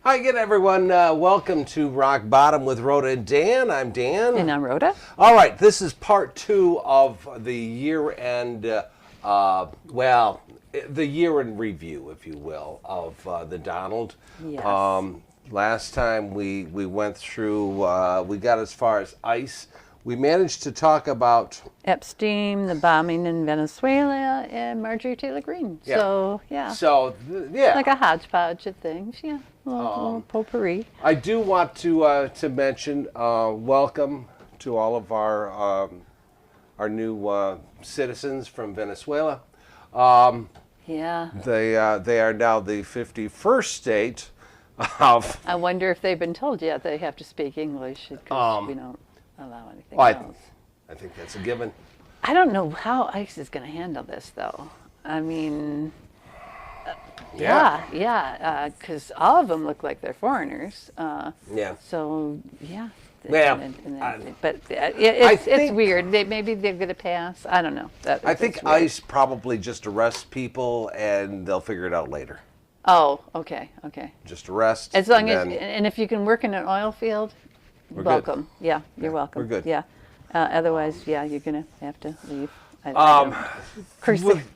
Hi again, everyone. Welcome to Rock Bottom with Rhoda and Dan. I'm Dan. And I'm Rhoda. All right, this is part 2 of the year-end, the year-end review, if you will, of the Donald. Yes. Last time we went through, we got as far as ICE. We managed to talk about Epstein, the bombing in Venezuela, and Marjorie Taylor Greene. Yeah. So, yeah. Yeah. Like a hodgepodge of things, yeah. A little potpourri. I do want to mention welcome to all of our new citizens from Venezuela. Yeah. They are now the 51st state of. I wonder if they've been told yet they have to speak English because we don't allow anything I else. think that's a given. I don't know how ICE is going to handle this, though. I mean, because all of them look like they're foreigners. Yeah. So, yeah. Well, it's weird. Maybe they're going to pass. I don't know. I think ICE probably just arrests people and they'll figure it out later. Oh, okay. Just arrest. As long and if you can work in an oil field, welcome. Good. Yeah, you're welcome. We're good. Yeah. Otherwise, yeah, you're going to have to leave. I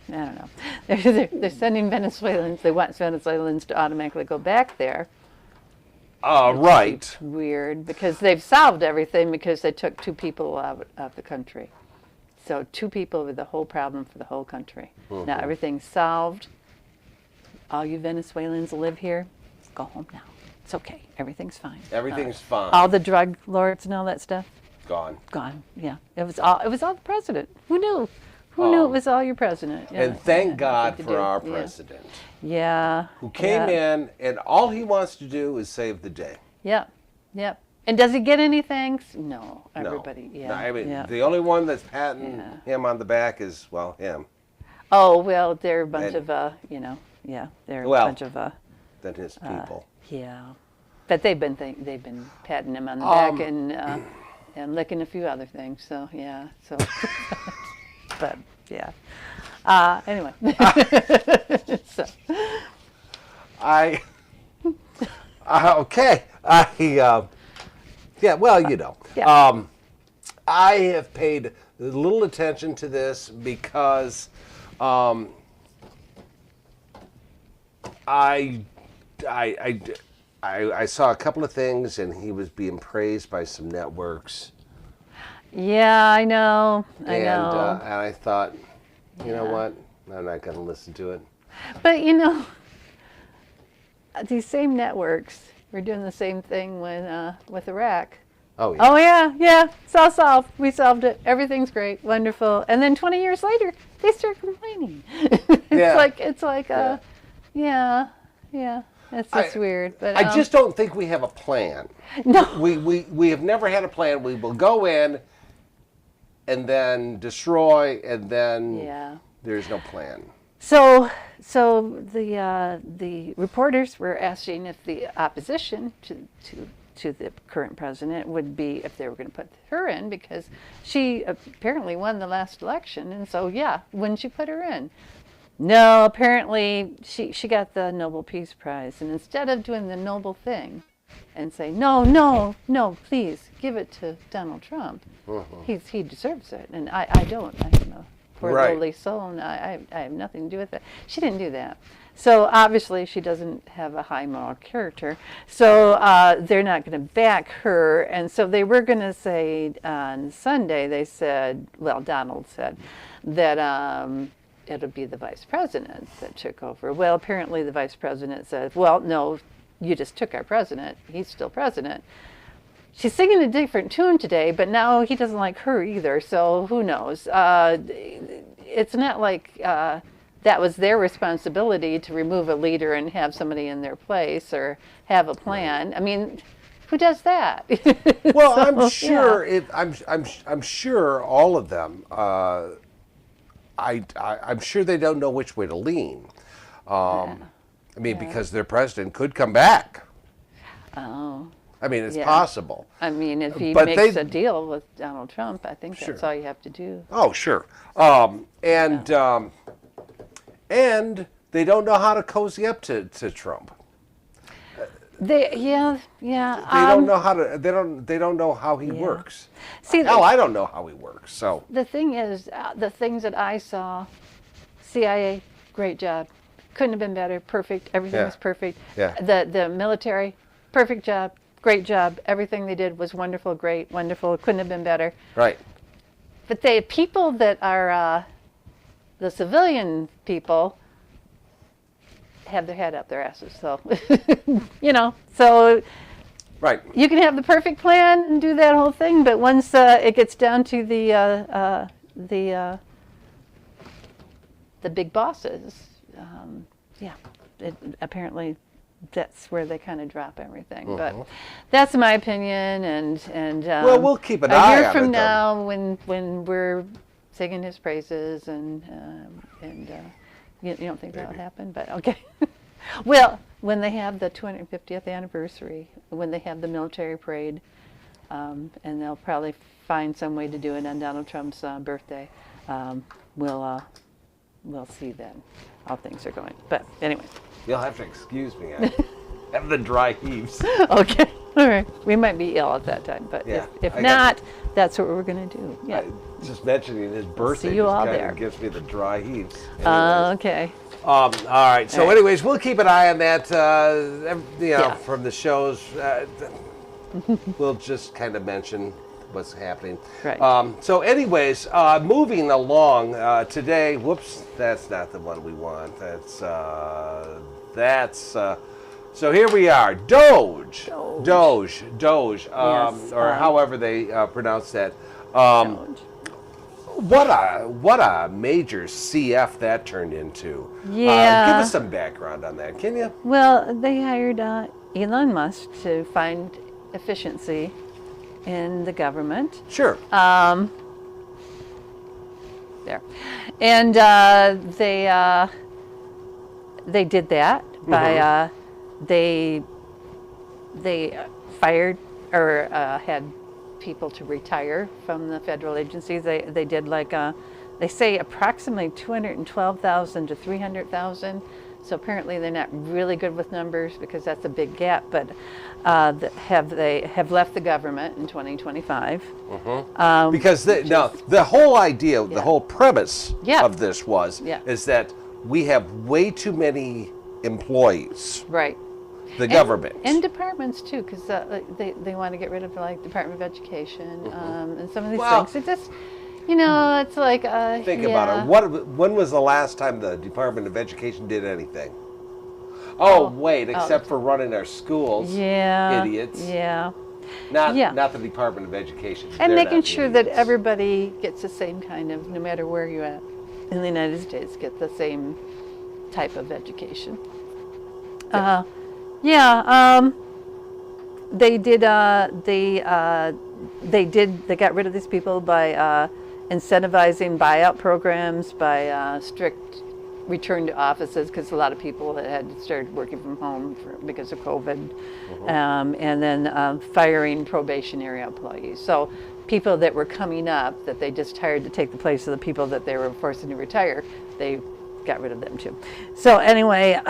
don't know. They're sending Venezuelans. They want Venezuelans to automatically go back there. Right. Weird, because they've solved everything because they took 2 people out of the country. So 2 people were the whole problem for the whole country. Mm-hmm. Now everything's solved. All you Venezuelans live here, go home now. It's okay. Everything's fine. Everything's fine. All the drug lords and all that stuff, Gone. yeah. It was all the president. Who knew? Who knew it was all your president? Yeah, and thank God for our president. Yeah. Who came in and all he wants to do is save the day. Yep. And does he get any thanks? No. Everybody. No. Yeah. No, I mean, yeah. the only one that's patting him on the back is, him. Oh, well, they're a bunch of, they're a bunch of, than his people. Yeah. But they've been patting him on the back and licking a few other things. So, yeah. So, but, yeah. Anyway. So. Okay. Yeah. I have paid little attention to this because I saw a couple of things and he was being praised by some networks. Yeah, I know. And I thought, you know what? I'm not going to listen to it. But, these same networks were doing the same thing with Iraq. Oh, yeah. Oh, yeah. It's all solved. We solved it. Everything's great. Wonderful. And then 20 years later, they start complaining. It's like yeah. It's just weird. But I just don't think we have a plan. No. We have never had a plan. We will go in and then destroy, and then there's no plan. So the reporters were asking if the opposition to the current president would be if they were going to put her in, because she apparently won the last election, and so wouldn't you put her in? No, apparently she got the Nobel Peace Prize, and instead of doing the noble thing and say no, please give it to Donald Trump, he deserves it, and I don't. I'm a poor lowly soul, and I have nothing to do with it. She didn't do that. So obviously she doesn't have a high moral character. So they're not going to back her. And so they were going to say on Sunday, Donald said that it'll be the vice president that took over. Well, apparently the vice president said, well, no, you just took our president. He's still president. She's singing a different tune today, but now he doesn't like her either. So who knows? It's not like that was their responsibility to remove a leader and have somebody in their place or have a plan. I mean, who does that? Well, I'm sure. I'm sure all of them. I'm sure they don't know which way to lean. Because their president could come back. Oh. I mean, it's possible. I mean, if he makes a deal with Donald Trump, I think that's all you have to do. Oh, sure. And they don't know how to cozy up to Trump. Yeah. They don't know how to. They don't know how he Yeah. works. See, Hell, I don't know how he works. So the thing is, the things that I saw, CIA, great job. Couldn't have been better. Perfect. Everything Yeah. was perfect. Yeah. The military, perfect job. Great job. Everything they did was wonderful, great, wonderful. Couldn't have been better. right. But the people that are the civilian people have their head up their asses. So, so Right. you can have the perfect plan and do that whole thing, but once it gets down to the big bosses, apparently that's where they kind of drop everything. But that's my opinion, and Well, we'll keep an a eye year on from it, though. now, when we're singing his praises, and you don't think that'll happen, but okay. Well, when they have the 250th anniversary, when they have the military parade, and they'll probably find some way to do it on Donald Trump's birthday, we'll see then how things are going. But anyway. You'll have to excuse me. I have the dry heaves. Okay. All right. We might be ill at that time, but Yeah, if I not, that's what we're going to do. Yeah. Just mentioning his birthday you just all kind there. of gives me the dry heaves. Anyways. Okay. All right. So, All right. anyways, we'll keep an eye on that. Yeah. From the shows, we'll just kind of mention what's happening. Right. So, anyways, moving along today. Whoops, that's not the one we want. So here we are. DOGE. Doge. DOGE. Yes, Or however they pronounce that. Doge. What a major CF that turned into. Yeah. Give us some background on that, can you? Well, they hired Elon Musk to find efficiency in the government. Sure. There, and they did that by they fired or had people to retire from the federal agencies. They did they say approximately 212,000 to 300,000. So apparently they're not really good with numbers because that's a big gap. But they have left the government in 2025. Because the whole idea, the whole premise Yeah. of this Yeah. is that we have way too many employees, Right. the government. And departments too, because they want to get rid of Department of Education and some of these Well- things. It just, it's like Think yeah. about it. When was the last time the Department of Education did anything? Oh, wait, except for running our schools. Yeah. Idiots. Yeah. Not the Department of Education. And They're making not sure that idiots. everybody gets the same kind of, no matter where you're at in the United States, get the same type of education. They did. They got rid of these people by incentivizing buyout programs, by strict return to offices, because a lot of people had started working from home because of COVID, and then firing probationary employees. So people that were coming up that they just hired to take the place of the people that they were forcing to retire, they got rid of them too. So anyway,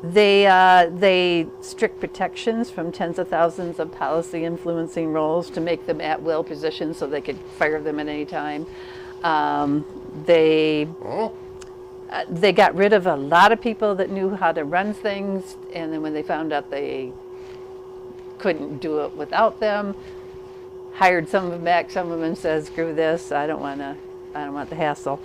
they strict protections from tens of thousands of policy influencing roles to make them at will positions so they could fire them at any time. They got rid of a lot of people that knew how to run things, and then when they found out they couldn't do it without them, hired some of them back. Some of them said, "Screw this! I don't want the hassle."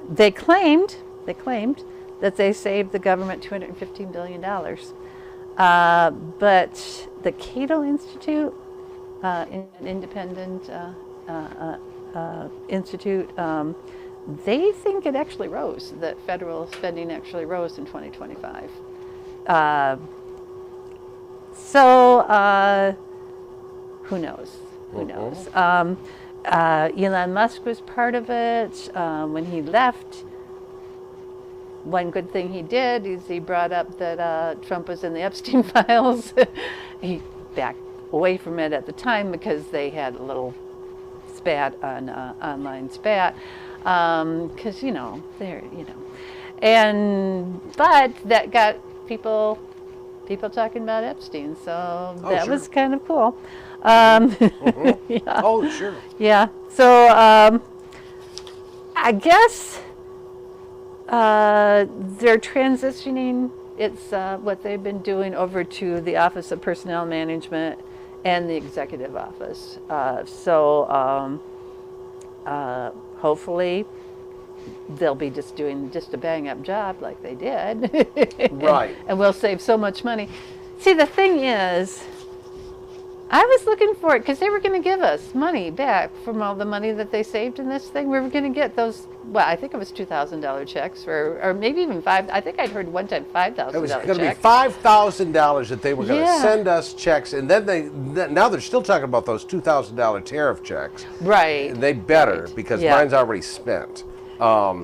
They claimed that they saved the government $215 billion. But the Cato Institute, an independent institute, they think it actually rose, that federal spending actually rose in 2025. Who knows? Who knows? Elon Musk was part of it. When he left, one good thing he did is he brought up that Trump was in the Epstein files. He backed away from it at the time because they had a little spat on online spat, because they're but that got people talking about Epstein, so that sure. was kind of cool. Yeah. Oh, sure. Yeah. So I guess they're transitioning. It's what they've been doing over to the Office of Personnel Management and the Executive Office. Hopefully they'll be just doing just a bang up job like they did. Right. And we'll save so much money. See, the thing is, I was looking for it because they were going to give us money back from all the money that they saved in this thing. We were going to get those, well, I think it was $2,000 checks or maybe even five. I think I'd heard one time $5,000 check. It was going to be $5,000 that they were going to send us checks, and then now they're still talking about those $2,000 tariff checks. Right. And they better Right. because Yeah. mine's already spent.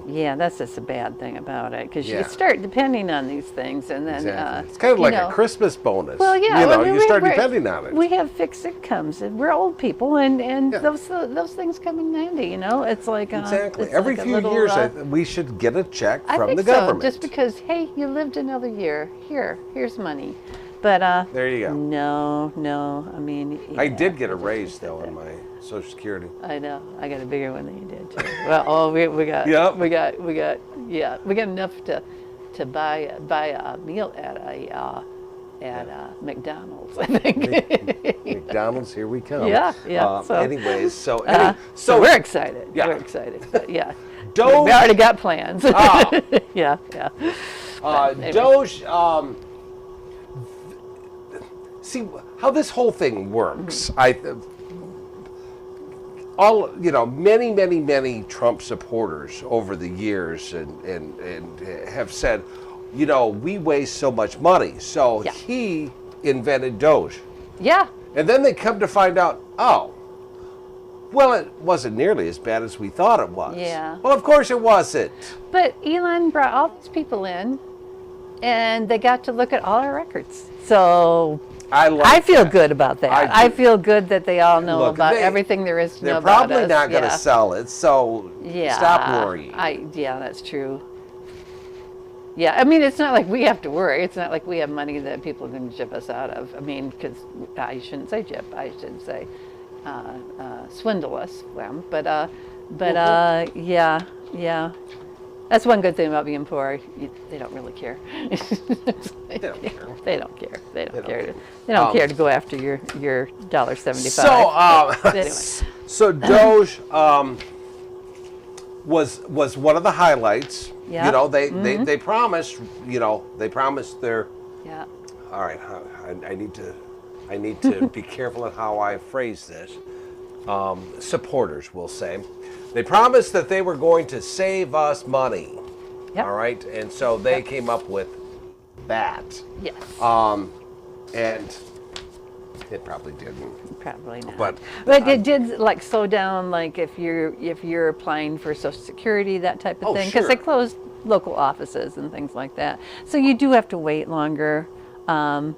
Yeah, that's just a bad thing about it because Yeah. you start depending on these things, and then Exactly. It's kind of like a Christmas bonus. Well, yeah, you know, I mean, you start depending on it. We have fixed incomes, and we're old people, and Yeah. those things come in handy. You know, it's like Exactly. it's Every like a few little, years, we should get a check I from think the government. So, just because, hey, you lived another year. Here's money. But There you go. No. I mean, I yeah, did get a I just raise said though that. in my Social Security. I know. I got a bigger one than you did too. Well, we got Yep. we got enough to buy a meal at a McDonald's, I think. McDonald's, here we come. Yeah. Anyways, so so we're excited. Yeah. We're excited. But yeah. Doge, We already got plans. Ah. Yeah. Anyway. Doge. See how this whole thing works. Many Trump supporters over the years and have said, we waste so much money. So Yeah. he invented Doge. Yeah. And then they come to find out, well, it wasn't nearly as bad as we thought it was. Yeah. Well, of course it wasn't. But Elon brought all these people in, and they got to look at all our records. So I feel that. I good about that. I do. feel good that they all know Look, about everything there is to know They're about probably us. not going to Yeah. sell it, so Yeah. stop worrying. Yeah, that's true. Yeah, I mean, it's not like we have to worry. It's not like we have money that people are going to chip us out of. I mean, because I shouldn't say chip. I should say swindle us. Well, yeah. That's one good thing about being poor. They don't really care. They don't care. They don't care. They don't care. care. They don't care to go after your $1.75. So, Anyway. so Doge was one of the highlights. Yeah. They promised. They promised their. Yeah. All right, I need to be careful at how I phrase this. Supporters will say, they promised that they were going to save us money. Yep. All right, and so they came up with that. Yes. And it probably didn't. Probably not. But it did like slow down, like if you're applying for Social Security, that type of Oh, thing, because they sure. closed local offices and things like that. So you do have to wait longer, and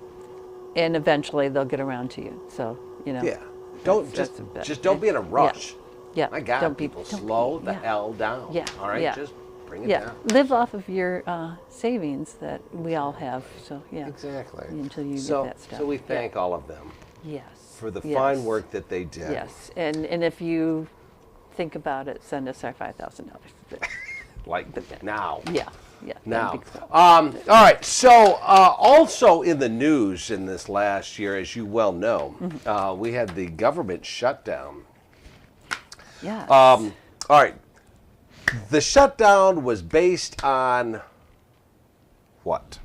eventually they'll get around to you. So yeah, don't that's just don't be in a rush. Yeah. My God, Don't be- people, don't be- slow the yeah. hell down. Yeah, All right, yeah. just bring it Yeah, down. live off of your savings that we all have. So yeah. Exactly. Until you so, get that stuff. So we Yeah. thank all of them Yes. for the Yes. fine work that they did. Yes, and if you think about it, send us our $5,000. Like now. Yeah, that'd Now, be cool. all right. So, also in the news in this last year, as you well know, we had the government shutdown. Yes. All right. The shutdown was based on what?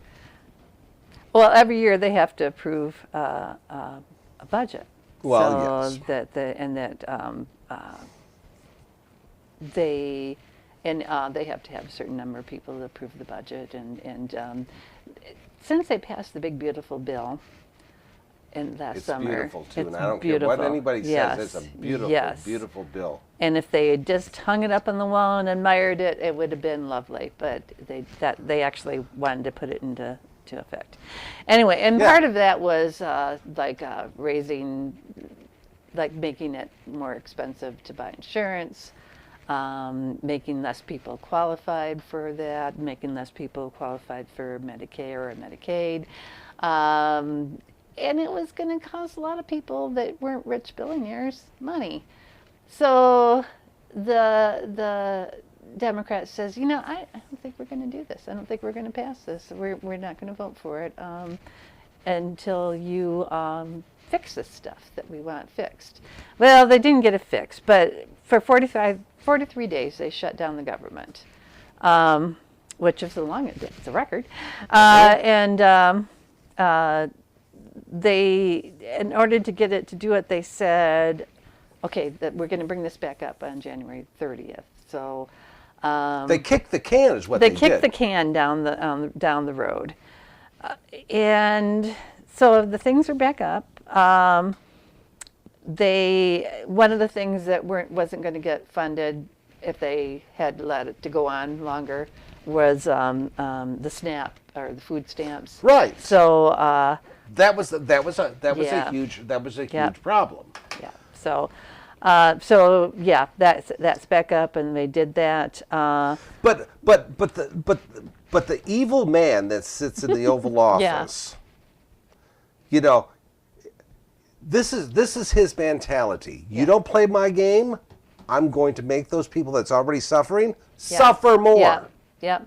Well, every year they have to approve a budget. Well, so yes. They have to have a certain number of people to approve the budget, and since they passed the big beautiful bill in last It's summer, beautiful too, it's and I don't beautiful. care what anybody says. Yes. It's a beautiful, Yes. beautiful bill. And if they had just hung it up on the wall and admired it, it would have been lovely. But they actually wanted to put it into effect. Anyway, and Yeah. part of that was raising, like making it more expensive to buy insurance. making less people qualified for that, making less people qualified for Medicare or Medicaid. And it was going to cost a lot of people that weren't rich billionaires money. So the Democrat says, I don't think we're going to do this. I don't think we're going to pass this. We're not going to vote for it until you fix this stuff that we want fixed. Well, they didn't get it fixed, but for 43 days they shut down the government, which is it's a record. And they, in order to get it to do it, they said, okay, that we're going to bring this back up on January 30th. So they kicked the can, is what they did. They kicked the can down the road, and so the things are back up. One of the things that wasn't going to get funded if they had let it to go on longer was the SNAP or the food stamps. Right. So that was a huge problem. Yeah. So that's back up, and they did that. But the evil man that sits in the Oval Office, this is his mentality. You don't play my game, I'm going to make those people that's already suffering suffer more. Yeah.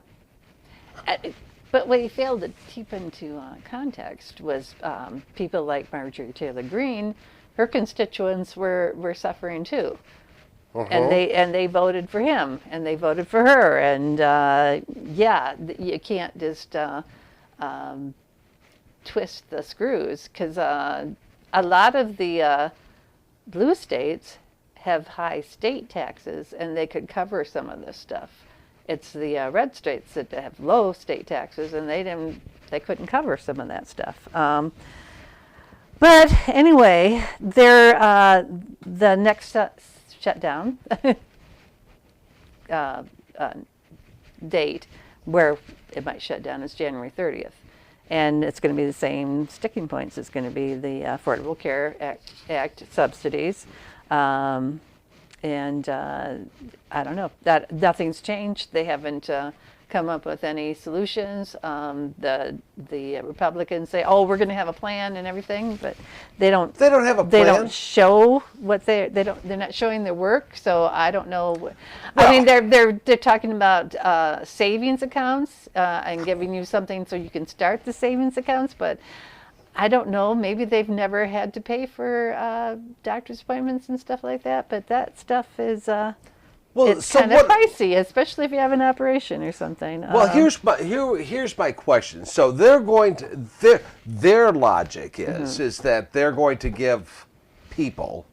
But what he failed to keep into context was people like Marjorie Taylor Greene. Her constituents were suffering too, and they voted for him, and they voted for her, and you can't just twist the screws, because a lot of the blue states have high state taxes, and they could cover some of this stuff. It's the red states that have low state taxes, and they couldn't cover some of that stuff. But anyway, the next shutdown date where it might shut down is January 30th. And it's going to be the same sticking points. It's going to be the Affordable Care Act subsidies. And I don't know, that nothing's changed. They haven't come up with any solutions. The Republicans say, "Oh, we're going to have a plan and everything," but they don't. They don't have a plan. They don't show what they're not showing their work. So I don't know. I mean, they're talking about savings accounts and giving you something so you can start the savings accounts, but I don't know. Maybe they've never had to pay for doctor's appointments and stuff like that. But that stuff is. It's kind of pricey, especially if you have an operation or something. Well, here's my question. So they're going to their logic is that they're going to give people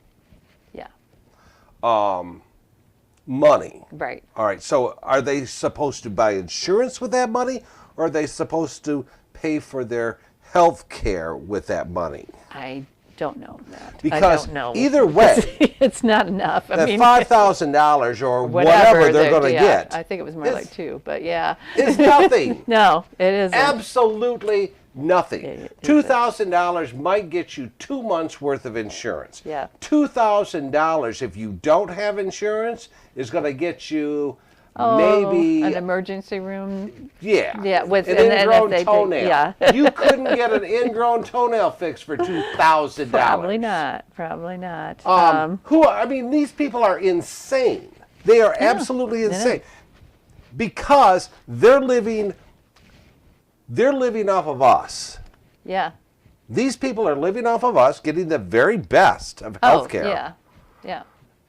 money. Right. All right. So are they supposed to buy insurance with that money, or are they supposed to pay for their health care with that money? I don't know that. Because I don't know. Either way, it's not enough. That $5,000 or whatever they're going to get. I think it was more like $2,000, but yeah. It's nothing. No, it isn't. Absolutely nothing. $2,000 might get you 2 months worth of insurance. Yeah. $2,000 if you don't have insurance is going to get you maybe an emergency room. Yeah, with an ingrown toenail. You couldn't get an ingrown toenail fixed for $2,000. Probably not. These people are insane. They are absolutely insane because they're living off of us. Yeah. These people are living off of us, getting the very best of healthcare. Yeah.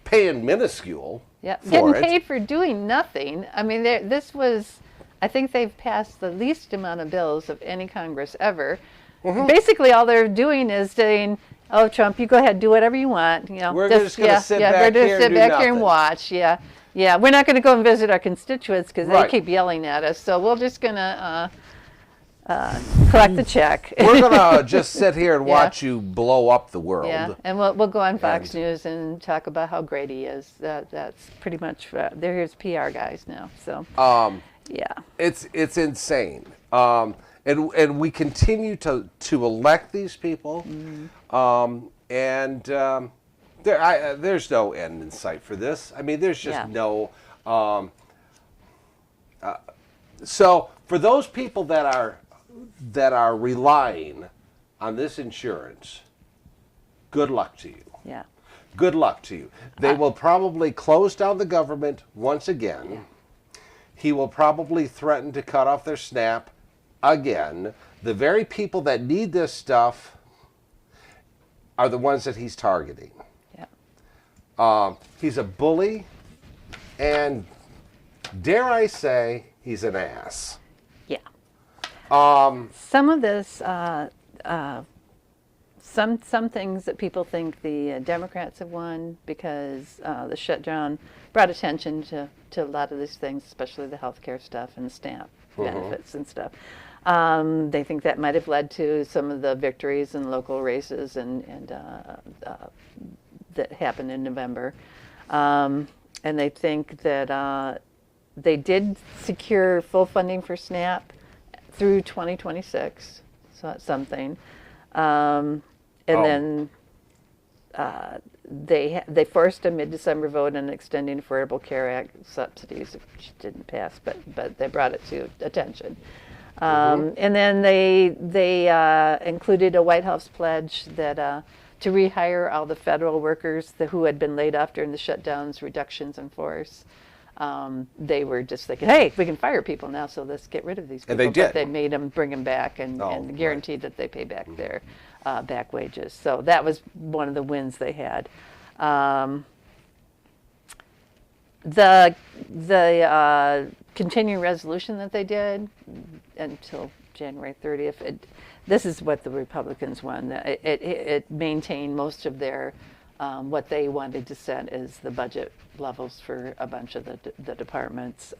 Paying minuscule. Yeah, getting paid for doing nothing. I mean, I think they've passed the least amount of bills of any Congress ever. Basically, all they're doing is saying, "Oh, Trump, you go ahead, do whatever you want." We're just going to sit back here and watch. Yeah, we're not going to go and visit our constituents because they keep yelling at us. So we're just going to collect the check. We're going to just sit here and watch you blow up the world. Yeah, and we'll go on Fox News and talk about how great he is. That's pretty much, they're his PR guys now. So, It's insane. And we continue to elect these people. There's no end in sight for this. I mean, there's just no. So for those people that are relying on this insurance, good luck to you. Yeah. Good luck to you. They will probably close down the government once again. Yeah. He will probably threaten to cut off their SNAP again. The very people that need this stuff are the ones that he's targeting. Yeah. He's a bully, and dare I say, he's an ass. Yeah. Some of this, some things that people think the Democrats have won because the shutdown brought attention to a lot of these things, especially the healthcare stuff and the SNAP benefits and stuff. They think that might have led to some of the victories in local races and that happened in November. And they think that they did secure full funding for SNAP through 2026, so that's something. And then they forced a mid-December vote on extending Affordable Care Act subsidies, which didn't pass, but they brought it to attention. And then they included a White House pledge that to rehire all the federal workers who had been laid off during the shutdowns, reductions in force. They were just thinking, hey, we can fire people now, so let's get rid of these people. And they did. But they made them bring them back and guaranteed that they pay back their back wages. So that was one of the wins they had. The continuing resolution that they did until January 30th, this is what the Republicans won. It maintained most of their what they wanted to set as the budget levels for a bunch of the departments.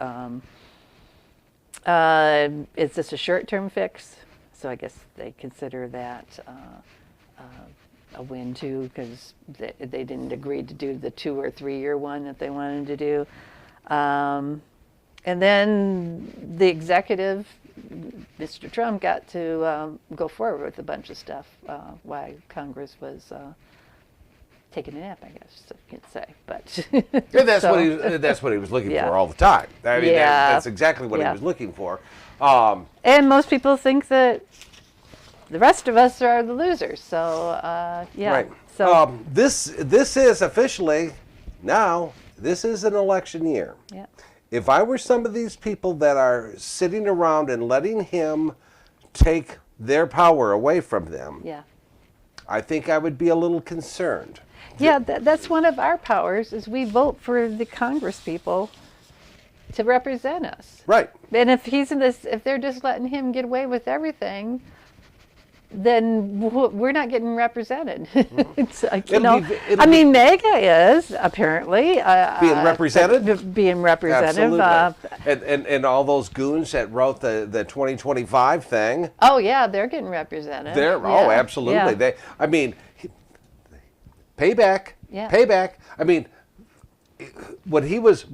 Is this a short-term fix? So I guess they consider that a win too, because they didn't agree to do the 2 or 3 year one that they wanted to do. And then the executive, Mr. Trump, got to go forward with a bunch of stuff while Congress was taking a nap, I guess you could say. But and that's what he was looking for all the time. I mean, that's exactly what he was looking for. And most people think that the rest of us are the losers. So Right. So this is officially now. This is an election year. Yeah. If I were some of these people that are sitting around and letting him take their power away from them, I think I would be a little concerned. Yeah, that's one of our powers, is we vote for the Congress people to represent us. Right. And if if they're just letting him get away with everything, then we're not getting represented. It's like, I mean, MAGA is apparently being represented. Being representative. Absolutely. And all those goons that wrote the 2025 thing. Oh yeah, they're getting represented. Oh, absolutely. Yeah. I mean, payback. Yeah. Payback. I mean, when he was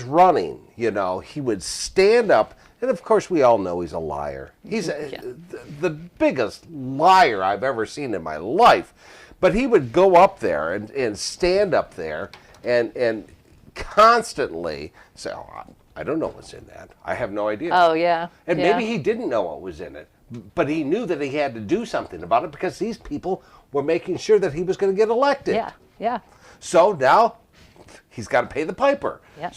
running, he would stand up. And of course, we all know he's a liar. He's the biggest liar I've ever seen in my life. But he would go up there and stand up there and constantly say, "Oh, I don't know what's in that. I have no idea." Oh, yeah. And maybe he didn't know what was in it, but he knew that he had to do something about it because these people were making sure that he was going to get elected. Yeah, yeah. So now he's got to pay the piper. Yeah.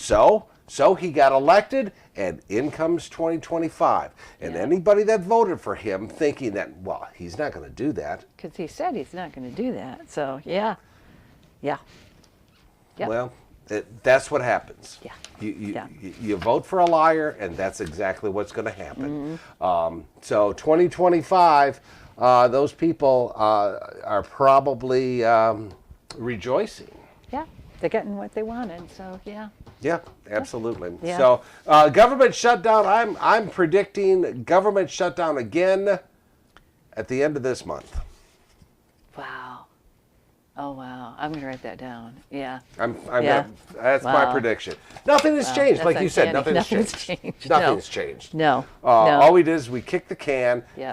So he got elected, and in comes 2025. And anybody that voted for him thinking that, well, he's not going to do that. Because he said he's not going to do that. So, yeah. Well, that's what happens. Yeah. You vote for a liar, and that's exactly what's going to happen. So 2025, those people are probably rejoicing. Yeah, they're getting what they wanted, so yeah. Yeah, absolutely. Yeah. So, government shutdown. I'm predicting government shutdown again at the end of this month. Wow. Oh wow. I'm gonna write that down. Yeah. That's my prediction. Nothing has changed, That's like you said. uncanny. Nothing's changed. Nothing's changed. No. All we did is we kicked the can, Yeah.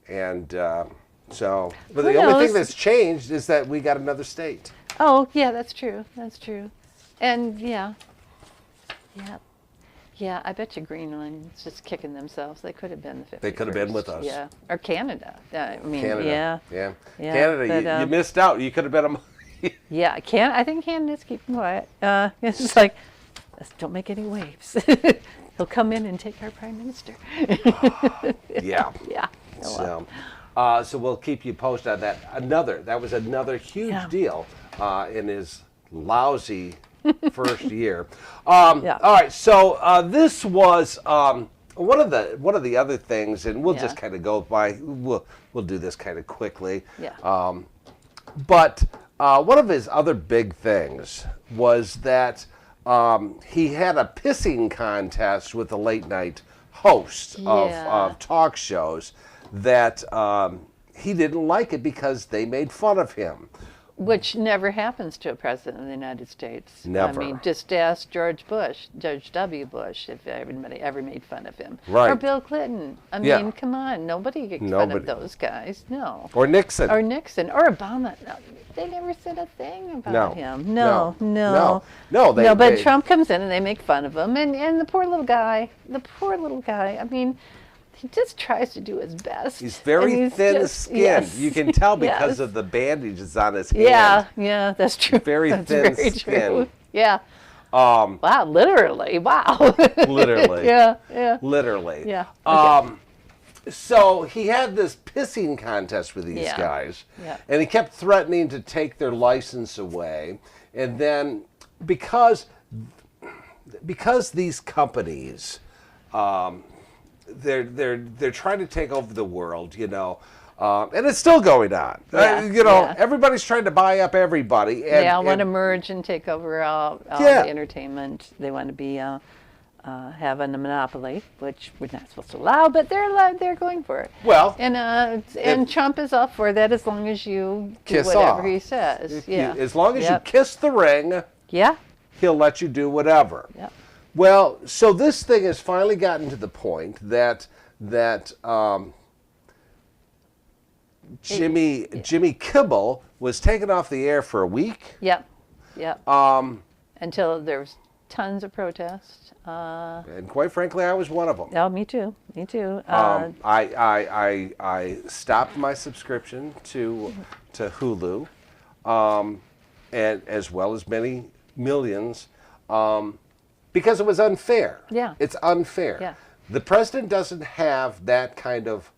and So, but Who the only thing knows? that's changed is that we got another state. Oh, yeah, that's true. That's true. And yeah. I bet you Greenland's just kicking themselves. They could have been the 51st. They could have been with us. Yeah. Or Canada. I mean, Canada. yeah. Canada, but, you missed out. You could have been a. Yeah, I think Canada's keeping quiet. It's just like, don't make any waves. He'll come in and take our prime minister. Yeah. Yeah. Oh, well. So we'll keep you posted on that. That was another huge deal in his lousy first year. Yeah. All right. So this was one of the other things, and we'll just kind of go by. We'll do this kind of quickly. Yeah. But one of his other big things was that he had a pissing contest with the late night host of talk shows that he didn't like it because they made fun of him. Which never happens to a president of the United States. Never. I mean, just ask George W. Bush, if anybody ever made fun of him. Right. Or Bill Clinton. I mean, come on. Nobody gets fun of those guys. No. Or Nixon. Or Obama. No, they never said a thing about him. No. But Trump comes in and they make fun of him. And the poor little guy, I mean, he just tries to do his best. He's very thin-skinned. Yes. You can tell because of the bandages on his hand. Yeah, that's true. Very thin-skinned. Yeah. Wow, literally. Wow. Literally. Yeah. Literally. Yeah. Okay. So he had this pissing contest with these guys, and he kept threatening to take their license away. And then because these companies, they're trying to take over the world, and it's still going on. Everybody's trying to buy up everybody. And, they all want to merge and take over all the entertainment. They want to be having a monopoly, which we're not supposed to allow, but they're going for it. Well, and Trump is all for that as long as you do whatever he says. As long as you kiss the ring, he'll let you do whatever. Yep. Well, so this thing has finally gotten to the point that Jimmy Kimmel was taken off the air for a week. Yep. Until there was tons of protests. And quite frankly, I was one of them. Oh, me too. I stopped my subscription to Hulu, and as well as many millions, because it was unfair. Yeah. It's unfair. Yeah. The president doesn't have that kind of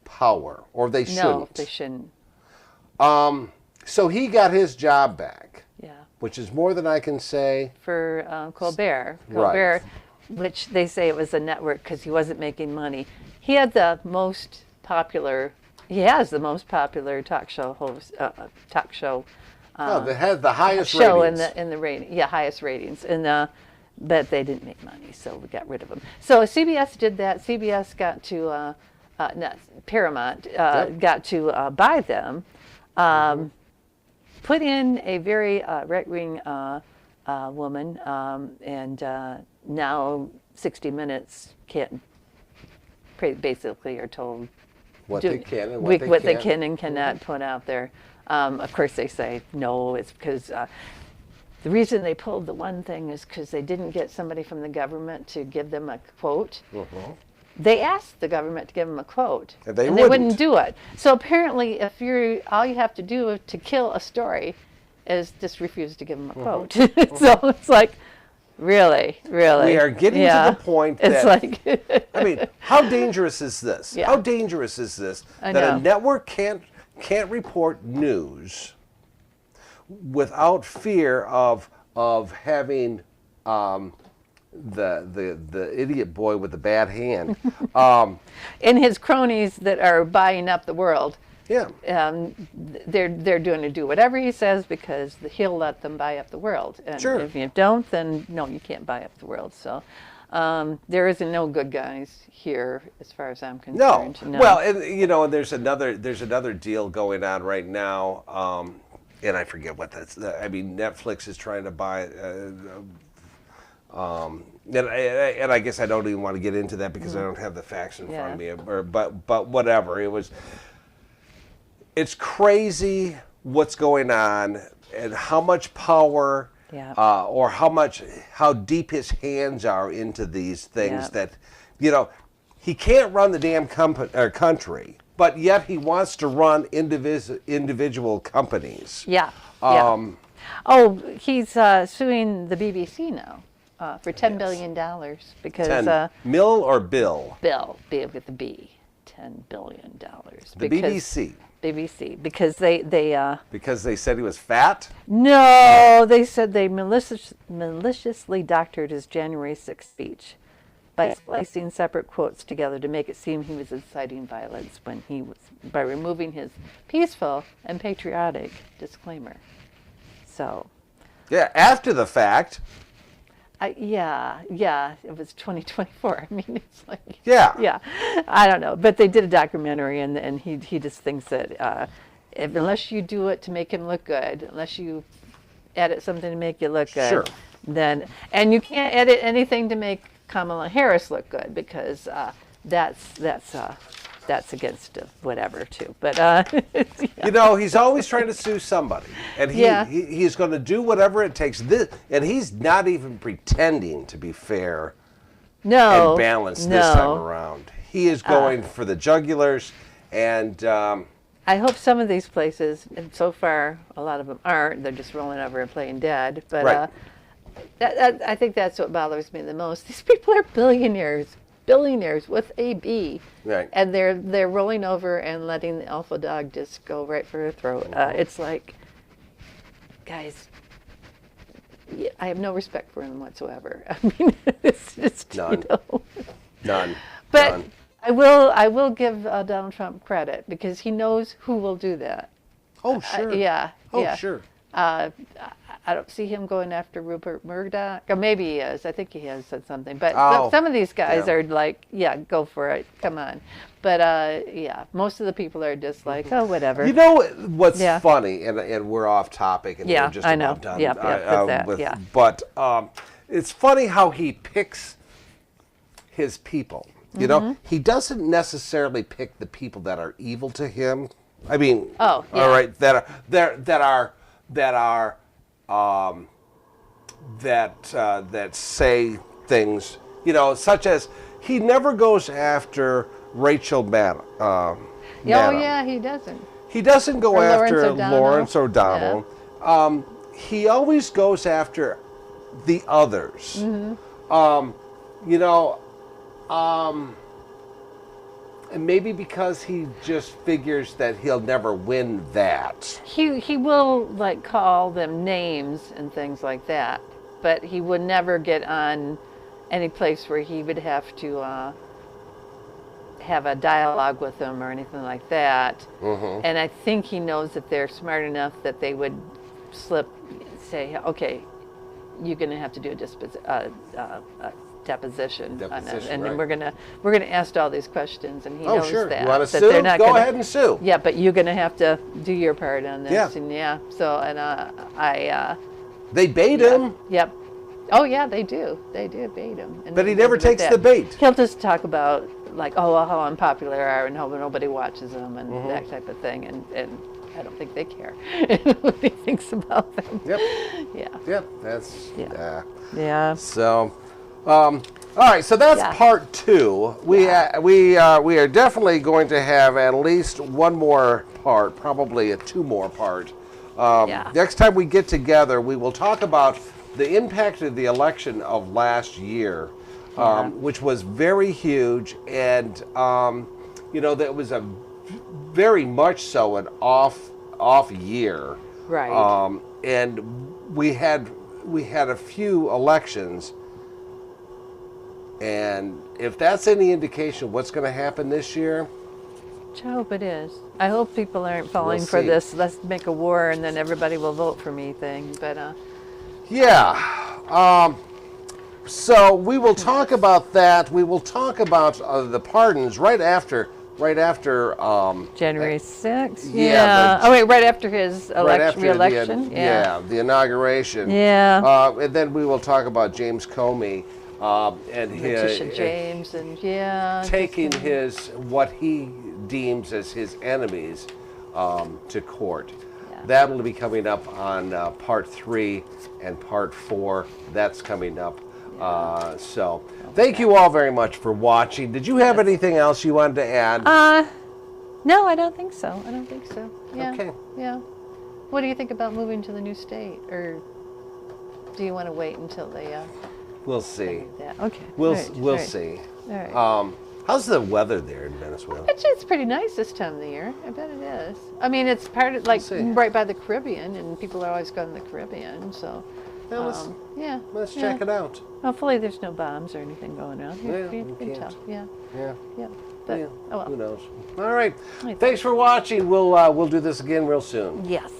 power, or they shouldn't. No, they shouldn't. So he got his job back. Yeah. Which is more than I can say. For Colbert, Right. Which they say it was a network because he wasn't making money. He has the most popular talk show host, They had the highest show ratings. in the rating. Yeah, highest ratings. But they didn't make money, so we got rid of them. So CBS did that. CBS got to Paramount got to buy them. Put in a very right-wing woman, and now 60 Minutes basically are told what they can and what they can and cannot put out there. Of course, they say no. It's because the reason they pulled the one thing is because they didn't get somebody from the government to give them a quote. They asked the government to give them a quote, and they wouldn't do it. So apparently, if all you have to do to kill a story is just refuse to give them a quote. So it's like, really. We are getting to the point that, it's like, I mean, how dangerous is this? Yeah. How dangerous is this that a network can't report news without fear of having the idiot boy with the bad hand. And his cronies that are buying up the world. Yeah. They're going to do whatever he says because he'll let them buy up the world. And Sure. if you don't, then no, you can't buy up the world. So there isn't no good guys here, as far as I'm concerned. No. Well, and there's another deal going on right now, and I forget what that's. I mean, Netflix is trying to buy. And I guess I don't even want to get into that because I don't have the facts in front of me. But whatever, it was. it's crazy what's going on and how much power or how deep his hands are into these things that, he can't run the damn country, but yet he wants to run individual companies. Yeah. He's suing the BBC now for $10 billion because 10 mil or bill? Bill with the B, $10 billion. The BBC. BBC, because they because they said he was fat? No, they said they maliciously doctored his January 6th speech by splicing separate quotes together to make it seem he was inciting violence by removing his peaceful and patriotic disclaimer. So. Yeah, after the fact. It was 2024. I mean, it's like. Yeah. I don't know, but they did a documentary, and he just thinks that unless you do it to make him look good, unless you edit something to make you look good, and you can't edit anything to make Kamala Harris look good because that's against whatever too. But he's always trying to sue somebody, and he's going to do whatever it takes. And he's not even pretending to be fair and balanced this time around. He is going for the jugulars, and I hope some of these places, and so far a lot of them aren't. They're just rolling over and playing dead. But I think that's what bothers me the most. These people are billionaires with a B, and they're rolling over and letting the alpha dog just go right for her throat. It's like, guys, I have no respect for them whatsoever. I mean, it's just none. None. But none. I will give Donald Trump credit because he knows who will do that. Oh sure. Sure. I don't see him going after Rupert Murdoch. Or maybe he is. I think he has said something. But some of these guys are like, go for it. Come on. But most of the people are just like, oh, whatever. You know what's funny, and we're off topic, and we're just about done. But it's funny how he picks his people. You know, he doesn't necessarily pick the people that are evil to him. I mean, all right, that say things, such as he never goes after Rachel Maddow. He doesn't. He doesn't go after Lawrence O'Donnell. Yeah. He always goes after the others. And maybe because he just figures that he'll never win that. He will call them names and things like that, but he would never get on any place where he would have to have a dialogue with them or anything like that. And I think he knows that they're smart enough that they would say, okay, you're going to have to do a deposition on it, and then we're gonna ask all these questions, and he knows that. You want to that sue? They're not Go ahead and sue. Yeah, but you're gonna have to do your part on this. And they bait him. Yep. Oh yeah, they do. They do bait him. And but he never takes the bait. He'll just talk about how unpopular they are and how nobody watches them and that type of thing, and I don't think they care what he thinks about them. Yep. Yeah. Yep. That's yeah. So. All right, so that's part 2. We are definitely going to have at least one more part, probably 2 more part. Next time we get together, we will talk about the impact of the election of last year, which was very huge, and that was a very much so an off year. Right. And we had a few elections. And if that's any indication of what's going to happen this year, I hope it is. I hope people aren't falling for this let's make a war and then everybody will vote for me thing. But so we will talk about that. We will talk about the pardons right after January 6th. Yeah. Right after his re-election. The inauguration. Yeah. And then we will talk about James Comey. And Letitia James and taking what he deems as his enemies to court. Yeah. That will be coming up on part 3 and part 4. That's coming up. So thank you all very much for watching. Did you have anything else you wanted to add? No, I don't think so. I don't think so. Yeah. Okay. Yeah. What do you think about moving to the new state, or do you want to wait until they? We'll see. Yeah. Okay. We'll All right, we'll all right, see. All right. How's the weather there in Venezuela? It's pretty nice this time of the year. I bet it is. I mean, it's part of like see. right by the Caribbean, and people are always going to the Caribbean. So, Yeah, yeah. let's yeah. check it out. Hopefully, there's no bombs or anything going on. Yeah, You we can can't. tell. Yeah. Yeah. Yeah. But Yeah, oh well. who knows? All right. Right. Thanks for watching. We'll do this again real soon. Yes.